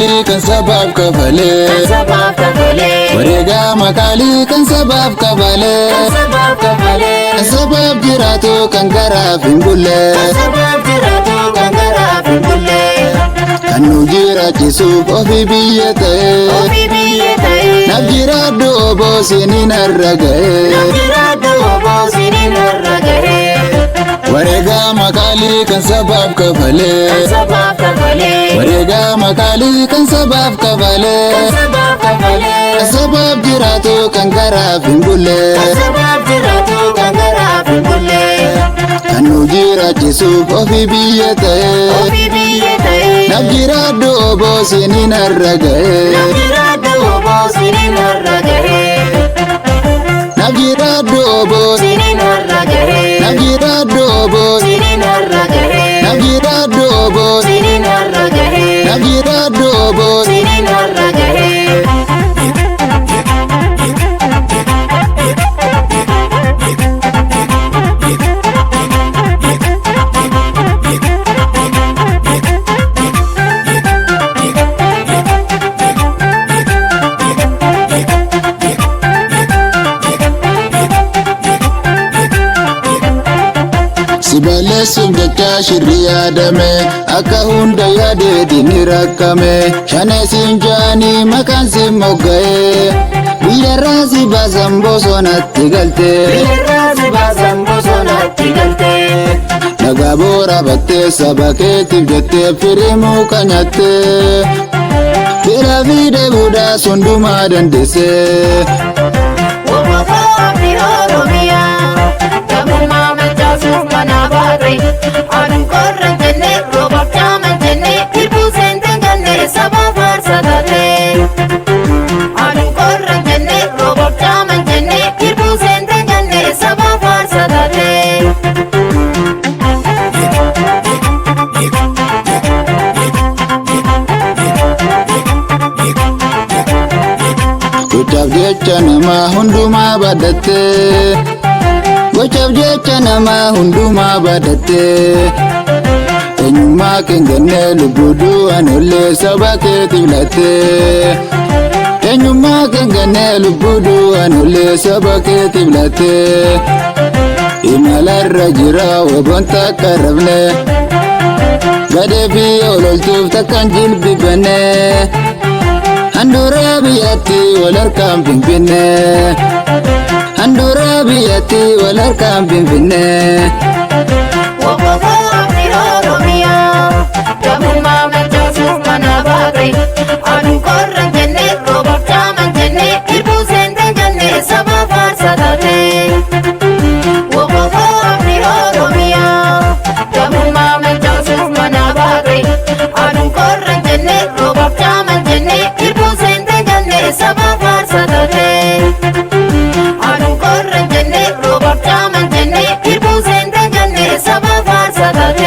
makali kan sabab kafale Wareega makali kan sabab kafale Sabab jiratu kan garaaf hin bulle Kan nu jiraachisuuf ofii biyya ta'e Naaf jiraadhu oboo siniin har'a ga'e Wareega makali kan sabab kafale Wareega makali kan sabab kafale Sabab jiratu kan garaaf hin bulle Kan nu jiraachisuuf ofii biyya ta'e Naaf jiraadhu oboo siniin har'a ga'e Naaf jiraadhu oboo Naaf jiraadhu oboo Naaf jiraadhu oboo Naaf jiraadhu oboo Sibaleessum jecha shirri yaadame akka hunda yaadeetiin ni rakkame shaneesiin jaanii maqaan si mogga'e biyyarraa si baasan bosonatti galte Nagaa boora battee saba keetiif jettee firii muka nyaatte Fira fi deebuudhaa sundumaa dandeesse Gochaaf jecha nama hundumaa baadatte Gochaaf jecha nama hundumaa baadatte Eenyummaa keengannee lubbuu du'an ollee saba keetiif latte Eenyummaa keengannee lubbuu du'an ollee saba keetiif latte Imalarra jira oboon takka rafne Gadee fi ololtuuf takkaan jilbibanne Handhuura biyyatti wal harkaan finfinne Handhuura biyyatti wal harkaan finfinne Sabah